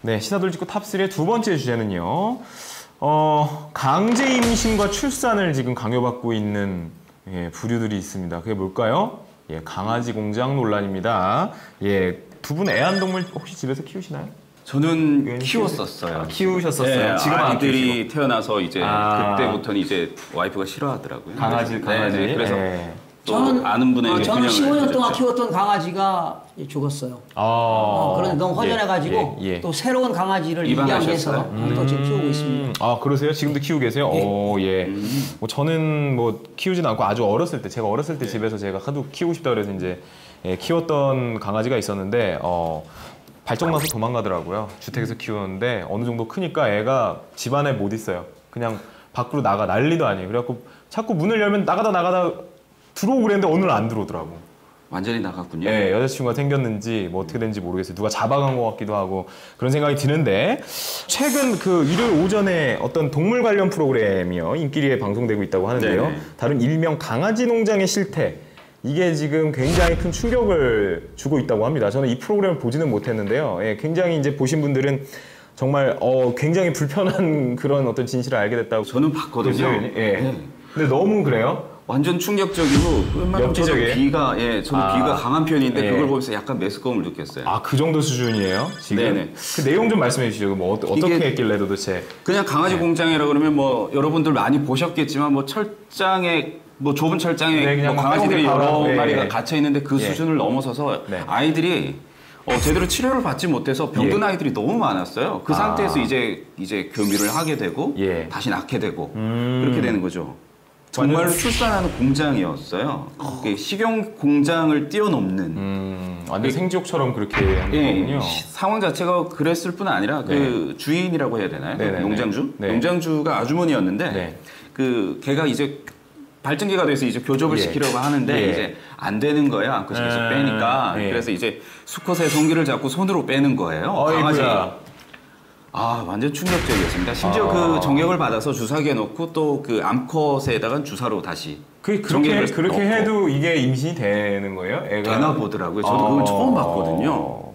네, 시사돌직구 탑3의 두 번째 주제는요. 강제 임신과 출산을 지금 강요받고 있는 부류들이 있습니다. 그게 뭘까요? 강아지 공장 논란입니다. 두 분 애완동물 혹시 집에서 키우시나요? 저는 키웠었어요. 키우셨었어요. 네, 지금 아이들이 태어나서 이제 그때부터는 이제 와이프가 싫어하더라고요. 강아지. 네, 그래서 또 저는 아는 분에게 저는 15년 동안 해줬죠. 키웠던 강아지가 죽었어요. 그런데 너무 허전해가지고 또 새로운 강아지를 입양해서 또 지금 키우고 있습니다. 아, 그러세요? 지금도 키우고 계세요? 뭐 저는 뭐 키우진 않고 아주 어렸을 때, 제가 어렸을 때 집에서 제가 하도 키우고 싶다 그래서 이제 키웠던 강아지가 있었는데 발정나서 도망가더라고요. 주택에서 키우는데 어느 정도 크니까 애가 집 안에 못 있어요. 그냥 밖으로 난리도 아니에요. 그래갖고 자꾸 문을 열면 나가다 들어오고 그랬는데 오늘은 안 들어오더라고. 완전히 나갔군요. 네, 여자친구가 생겼는지 뭐 어떻게 된지 모르겠어요. 누가 잡아간 것 같기도 하고 그런 생각이 드는데 최근 그 일요일 오전에 어떤 동물 관련 프로그램이요 인기리에 방송되고 있다고 하는데요. 네네. 다른 일명 강아지 농장의 실태 이게 지금 굉장히 큰 충격을 주고 있다고 합니다. 저는 이 프로그램을 보지는 못했는데요. 굉장히 이제 보신 분들은 정말 굉장히 불편한 그런 어떤 진실을 알게 됐다고. 저는 봤거든요. 근데 너무 그래요? 완전 충격적이고 웬만하면 저도 엽기적이에요? 비가 강한 편인데 예. 그걸 보면서 약간 메스꺼움을 느꼈어요. 아, 그 정도 수준이에요? 지금? 네네. 그 내용 좀 말씀해 주시죠. 뭐 어떻게 했길래 도대체? 그냥 강아지 공장이라 그러면 뭐 여러분들 많이 보셨겠지만 뭐 철장에 뭐 좁은 철장에 그냥 뭐 강아지들이 여러 네. 마리가 gat혀 있는데 그 수준을 넘어서서 아이들이 제대로 치료를 받지 못해서 병든 아이들이 너무 많았어요. 그 상태에서 이제 교미를 하게 되고 다시 낳게 되고 그렇게 되는 거죠. 정말로 출산하는 공장이었어요. 식용 공장을 뛰어넘는 완전 생지옥처럼 그렇게 하는 거군요. 상황 자체가 그랬을 뿐 아니라 그 주인이라고 해야 되나요? 네네네. 농장주? 네. 농장주가 아주머니였는데 그 걔가 이제 발전기가 돼서 이제 교접을 시키려고 하는데 이제 안 되는 거야. 그래서 계속 빼니까 그래서 이제 수컷의 성기를 잡고 손으로 빼는 거예요. 강아지. 완전 충격적이었습니다. 심지어 그 정액을 받아서 주사기에 넣고 또 그 암컷에다가 주사로 다시 그렇게 해도 이게 임신이 되는 거예요? 애가 되나 보더라고요. 저도 그걸 처음 봤거든요.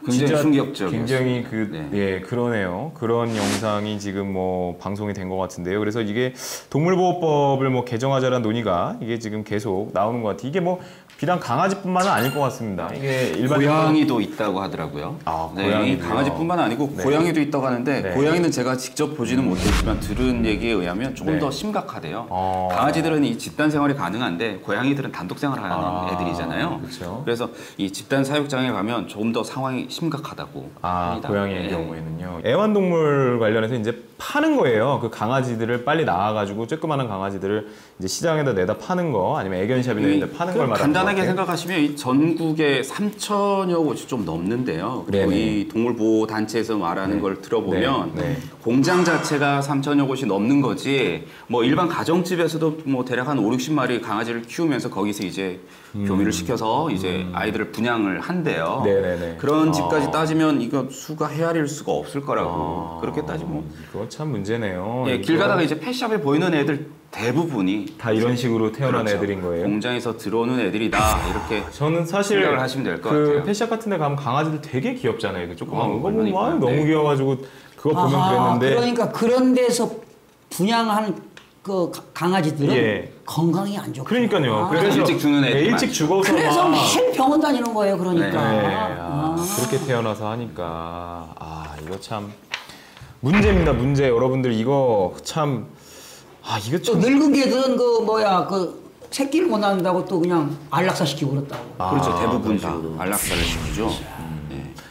굉장히 충격적이었어요. 굉장히 그러네요. 그런 영상이 지금 뭐 방송이 된 것 같은데요. 그래서 이게 동물보호법을 뭐 개정하자라는 논의가 이게 지금 계속 나오는 것 같아요. 이게 뭐 비단 강아지뿐만은 아닐 것 같습니다. 이게 고양이도 있다고 하더라고요. 고양이 강아지뿐만 아니고 고양이도 있다고 하는데 고양이는 제가 직접 보지는 못했지만 들은 얘기에 의하면 조금 더 심각하대요. 강아지들은 이 집단 생활이 가능한데 고양이들은 단독 생활하는 애들이잖아요. 그렇죠. 그래서 이 집단 사육장에 가면 조금 더 상황이 심각하다고 합니다. 고양이의 경우에는요. 애완동물 관련해서 이제 파는 거예요. 그 강아지들을 빨리 낳아가지고 조그마한 강아지들을 이제 시장에다 내다 파는 거 아니면 애견샵이나 이런 데 파는 걸 말하는 간단하게 생각하시면 이 전국에 3천여 곳이 좀 넘는데요. 그리고 이 동물보호단체에서 말하는 걸 들어보면 공장 자체가 3천여 곳이 넘는 거지 뭐 일반 가정집에서도 뭐 대략 한 5, 60마리 강아지를 키우면서 거기서 이제 교미를 시켜서 이제 아이들을 분양을 한대요. 그런 집까지 따지면 이거 수가 헤아릴 수가 없을 거라고 그렇게 따지면 그거 참 문제네요. 길 가다가 이제 펫샵에 보이는 애들 대부분이 다 이런 식으로 태어난 애들인 거예요. 공장에서 들어오는 애들이다 이렇게 저는 사실 생각을 하시면 될 것 같아요. 펫샵 같은 데 가면 강아지들 되게 귀엽잖아요. 그 조그만 거 보면 너무 귀여워가지고 그거 보면 그랬는데 그러니까 그런 데서 분양한 그 강아지들은 건강이 안 좋고 그러니까요. 그래서 일찍 죽는 애들 일찍 죽어서 그래서 매일 병원 다니는 거예요. 그러니까 그렇게 태어나서 하니까 이거 참 문제입니다. 문제. 여러분들 이거 참 이거 또 늙은 개들은 그 새끼를 못 낳는다고 또 그냥 안락사 시키고 그랬다고. 그렇죠. 대부분 다 안락사를 시키죠.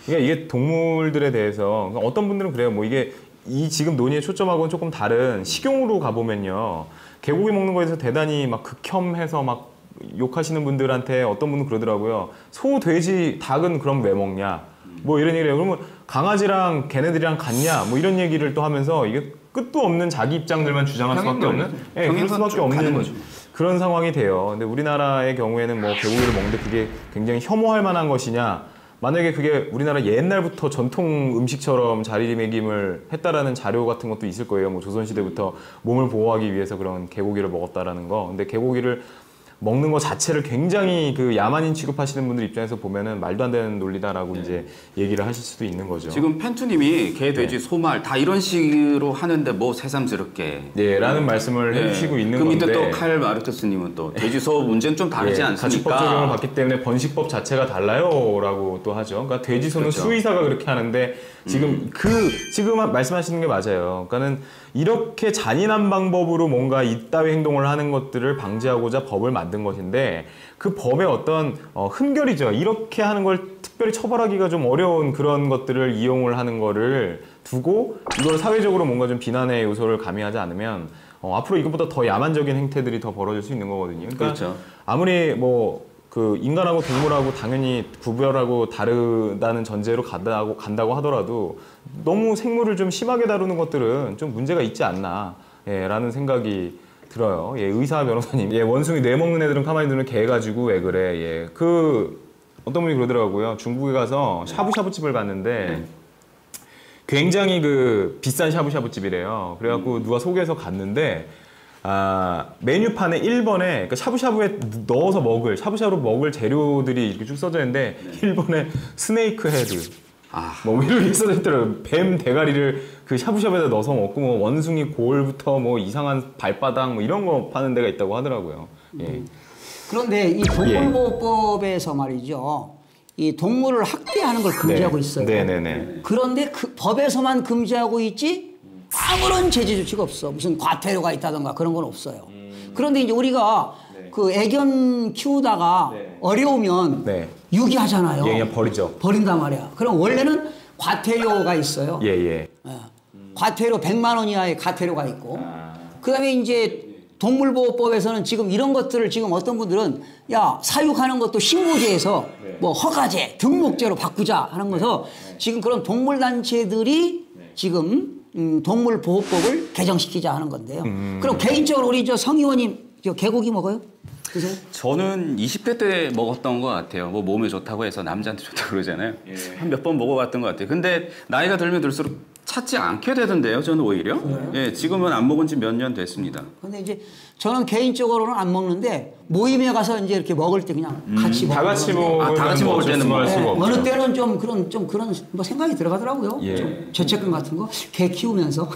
그러니까 이게 동물들에 대해서 어떤 분들은 그래요. 뭐 이게 이 지금 논의의 초점하고는 조금 다른 식용으로 가보면요. 개고기 먹는 거에 대해서 대단히 막 극혐해서 막 욕하시는 분들한테 어떤 분은 그러더라고요. 소, 돼지, 닭은 그럼 왜 먹냐? 뭐 이런 얘기를 해요. 그러면 강아지랑 걔네들이랑 같냐? 뭐 이런 얘기를 또 하면서 이게 끝도 없는 자기 입장들만 주장할 수밖에 없는 그럴 수밖에 없는 그런 상황이 돼요. 근데 우리나라의 경우에는 뭐 개고기를 먹는데 그게 굉장히 혐오할 만한 것이냐? 만약에 그게 우리나라 옛날부터 전통 음식처럼 자리매김을 했다라는 자료 같은 것도 있을 거예요. 뭐 조선시대부터 몸을 보호하기 위해서 그런 개고기를 먹었다라는 거. 근데 개고기를 먹는 것 자체를 굉장히 그 야만인 취급하시는 분들 입장에서 보면은 말도 안 되는 논리다라고 이제 얘기를 하실 수도 있는 거죠. 지금 펜투님이 개, 돼지, 소말 다 이런 식으로 하는데 뭐 새삼스럽게. 라는 말씀을 해주시고 있는 건데. 그 밑에 또 칼 마르크스님은 또 돼지, 소 문제는 좀 다르지 않습니까? 가축법 적용을 받기 때문에 번식법 자체가 달라요라고 또 하죠. 그러니까 돼지, 소는 그렇죠. 수의사가 그렇게 하는데 지금 지금 말씀하시는 게 맞아요. 그러니까는 이렇게 잔인한 방법으로 뭔가 이따위 행동을 하는 것들을 방지하고자 법을 만든 것인데 그 법의 어떤 흠결이죠. 이렇게 하는 걸 특별히 처벌하기가 좀 어려운 그런 것들을 이용을 하는 거를 두고 이걸 사회적으로 뭔가 좀 비난의 요소를 가미하지 않으면 앞으로 이것보다 더 야만적인 행태들이 더 벌어질 수 있는 거거든요. 그러니까 그렇죠. 아무리 그 인간하고 동물하고 당연히 구별하고 다르다는 전제로 간다고 하더라도 너무 생물을 좀 심하게 다루는 것들은 좀 문제가 있지 않나 라는 생각이 들어요. 의사 변호사님, 원숭이 뇌 먹는 애들은 가만히 두면 개 가지고 왜 그래? 어떤 분이 그러더라고요. 중국에 가서 샤브샤브 집을 갔는데 굉장히 그 비싼 샤브샤브 집이래요. 그래갖고 누가 소개해서 갔는데 메뉴판에 1번에 그러니까 샤브샤브에 넣어서 샤브샤브로 먹을 재료들이 이렇게 쭉 써져 있는데 1번에 스네이크 헤드 뭐 이렇게 써져 있더라고요. 뱀 대가리를 그 샤브샤브에다 넣어서 먹고 뭐 원숭이 골부터 뭐 이상한 발바닥 뭐 이런 거 파는 데가 있다고 하더라고요. 그런데 이 동물보호법에서 말이죠. 이 동물을 학대하는 걸 금지하고 있어요. 네네네. 그런데 그 법에서만 금지하고 있지 아무런 제재 조치가 없어. 무슨 과태료가 있다던가 그런 건 없어요. 그런데 이제 우리가 그 애견 키우다가 어려우면 유기하잖아요. 그냥 버리죠. 버린단 말이야. 그럼 원래는 과태료가 있어요. 과태료 100만 원 이하의 과태료가 있고 그다음에 이제 동물보호법에서는 지금 이런 것들을 지금 어떤 분들은 사육하는 것도 식무제에서 뭐 허가제, 등록제로 바꾸자 하는 거서 지금 그런 동물단체들이 지금 동물보호법을 개정시키자 하는 건데요. 그럼 개인적으로 우리 성 의원님 개고기 먹어요? 드세요? 저는 20대 때 먹었던 것 같아요. 뭐 몸에 좋다고 해서 남자한테 좋다고 그러잖아요. 한 몇 번 먹어봤던 것 같아요. 근데 나이가 들면 들수록 찾지 않게 되던데요, 저는 오히려. 지금은 안 먹은 지 몇 년 됐습니다. 근데 이제 저는 개인적으로는 안 먹는데 모임에 가서 이제 이렇게 먹을 때 그냥 같이 다 같이 먹을 때는 뭐 어느 때는 좀 그런 뭐 생각이 들어가더라고요. 좀 죄책감 같은 거. 개 키우면서.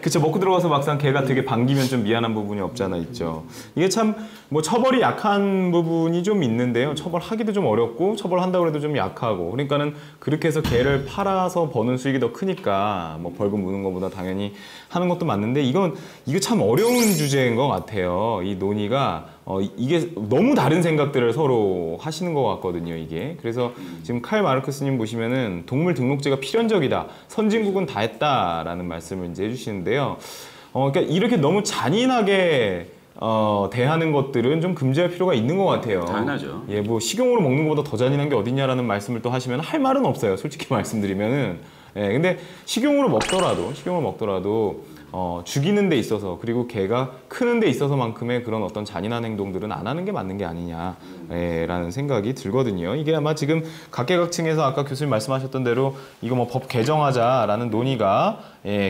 그쵸. 먹고 들어가서 막상 개가 되게 반기면 좀 미안한 부분이 없잖아 있죠. 이게 참 뭐 처벌이 약한 부분이 좀 있는데요. 처벌하기도 좀 어렵고 처벌한다고 해도 좀 약하고 그러니까는 그렇게 해서 개를 팔아서 버는 수익이 더 크니까 뭐 벌금 무는 것보다 당연히 하는 것도 맞는데 이거 참 어려운 주제인 것 같아요. 이 논의가 이게 너무 다른 생각들을 서로 하시는 것 같거든요. 이게 그래서 지금 칼 마르크스님 보시면은 동물 등록제가 필연적이다. 선진국은 다 했다라는 말씀을 이제 해주시는데요. 그러니까 이렇게 너무 잔인하게 대하는 것들은 좀 금지할 필요가 있는 것 같아요. 당연하죠. 뭐 식용으로 먹는 것보다 더 잔인한 게 어딨냐라는 말씀을 또 하시면 할 말은 없어요. 솔직히 말씀드리면은. 근데 식용으로 먹더라도 죽이는 데 있어서 그리고 개가 크는 데 있어서만큼의 그런 어떤 잔인한 행동들은 안 하는 게 맞는 게 아니냐라는 생각이 들거든요. 이게 아마 지금 각계각층에서 아까 교수님 말씀하셨던 대로 이거 뭐 법 개정하자라는 논의가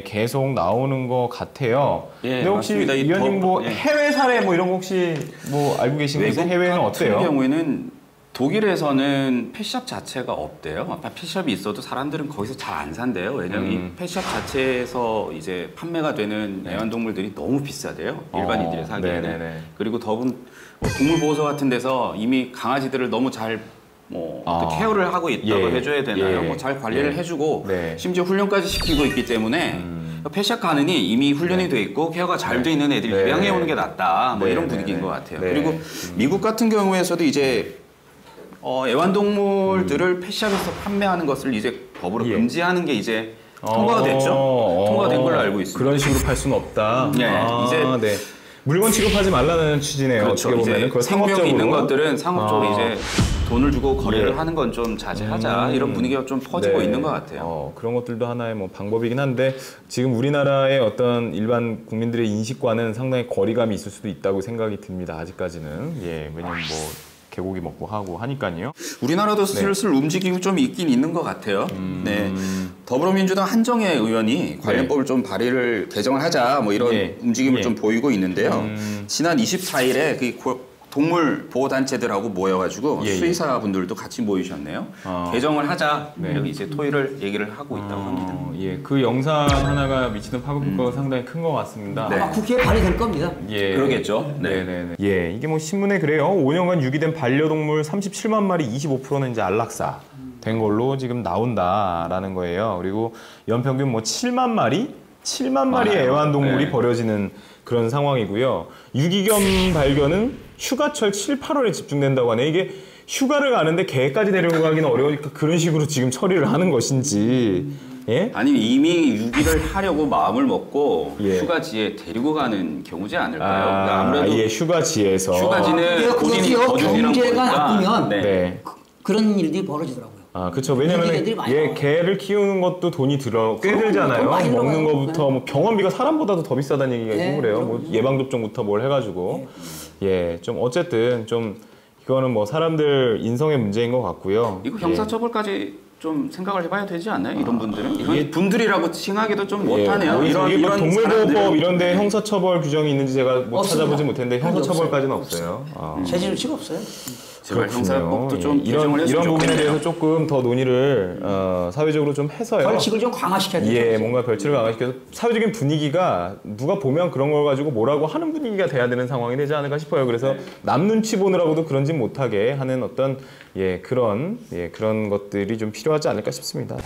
계속 나오는 것 같아요. 근데 혹시 위원님 뭐 해외 사례 뭐 이런 거 혹시 뭐 알고 계신가요? 해외는 어때요? 같은 경우에는 독일에서는 펫샵 자체가 없대요. 펫샵이 있어도 사람들은 거기서 잘 안 산대요. 왜냐면 이 펫샵 자체에서 이제 판매가 되는 애완동물들이 너무 비싸대요. 일반인들이 사기에는. 그리고 동물보호소 같은 데서 이미 강아지들을 너무 잘 케어를 하고 있다고 해줘야 되나요? 뭐 잘 관리를 해주고 심지어 훈련까지 시키고 있기 때문에 펫샵 가느니 이미 훈련이 돼 있고 케어가 잘 돼 있는 애들이 입양해 오는 게 낫다. 뭐 이런 분위기인 것 같아요. 그리고 미국 같은 경우에서도 이제 애완동물들을 펫샵에서 판매하는 것을 이제 법으로 금지하는 게 이제 통과가 됐죠. 통과된 걸로 알고 있습니다. 그런 식으로 팔 수는 없다. 이제 물건 취급하지 말라는 취지네요. 그렇죠. 어떻게 보면 그걸 생명이 있는 것들은 상업적으로 이제 돈을 주고 거래를 하는 건 좀 자제하자 이런 분위기가 좀 퍼지고 있는 것 같아요. 그런 것들도 하나의 뭐 방법이긴 한데 지금 우리나라의 어떤 일반 국민들의 인식과는 상당히 거리감이 있을 수도 있다고 생각이 듭니다. 아직까지는 왜냐면 뭐 개고기 먹고 하고 하니까요. 우리나라도 슬슬 움직이고 좀 있긴 있는 것 같아요. 더불어민주당 한정혜 의원이 관련법을 좀 발의를 개정을 하자 뭐 이런 움직임을 좀 보이고 있는데요. 지난 24일에 그 동물 보호 단체들하고 모여가지고 수의사분들도 같이 모이셨네요. 개정을 하자 이렇게 이제 토의를 얘기를 하고 있다고 합니다. 예, 그 영상 하나가 미치는 파급 효과가 상당히 큰 것 같습니다. 아마 국회에 발의될 겁니다. 예, 그러겠죠. 네. 예, 이게 뭐 신문에 그래요. 5년간 유기된 반려동물 37만 마리 25%는 이제 안락사 된 걸로 지금 나온다라는 거예요. 그리고 연평균 뭐 7만 마리의 애완동물이 버려지는 그런 상황이고요. 유기견 발견은 휴가철 7, 8월에 집중된다고 하네. 이게 휴가를 가는데 개까지 데려가기는 어려우니까 그런 식으로 지금 처리를 하는 것인지. 예? 아니면 이미 유기를 하려고 마음을 먹고 휴가지에 데리고 가는 경우지 않을까요? 그러니까 아무래도 휴가지에서. 휴가지는 본인이 거주지랑 경제가 보니까 나쁘면 그런 일들이 벌어지더라고요. 그렇죠. 왜냐면 개를 키우는 것도 돈이 꽤 들잖아요. 먹는 거부터 뭐 병원비가 사람보다도 더 비싸다는 얘기가 있고 그래요. 뭐 예방접종부터 뭘 해가지고. 좀 어쨌든 좀 이거는 뭐 사람들 인성의 문제인 것 같고요. 이거 형사처벌까지 좀 생각을 해봐야 되지 않나요? 이런 분들은? 이런 분들이라고 칭하기도 좀 못하네요. 이런 동물보호법 이런 데 형사처벌 규정이 있는지 제가 뭐 찾아보지 못했는데 형사처벌까지는 없어요. 재질치가 없어요. 제발 형사법도 좀 이런 부분에 대해서 조금 더 논의를 사회적으로 좀 해서요. 벌칙을 좀 강화시켜야 되죠. 뭔가 벌칙을 강화시켜서 사회적인 분위기가 누가 보면 그런 걸 가지고 뭐라고 하는 분위기가 돼야 되는 상황이 되지 않을까 싶어요. 그래서 남 눈치 보느라고도 그런지 못하게 하는 어떤 그런 것들이 좀 필요하지 않을까 싶습니다.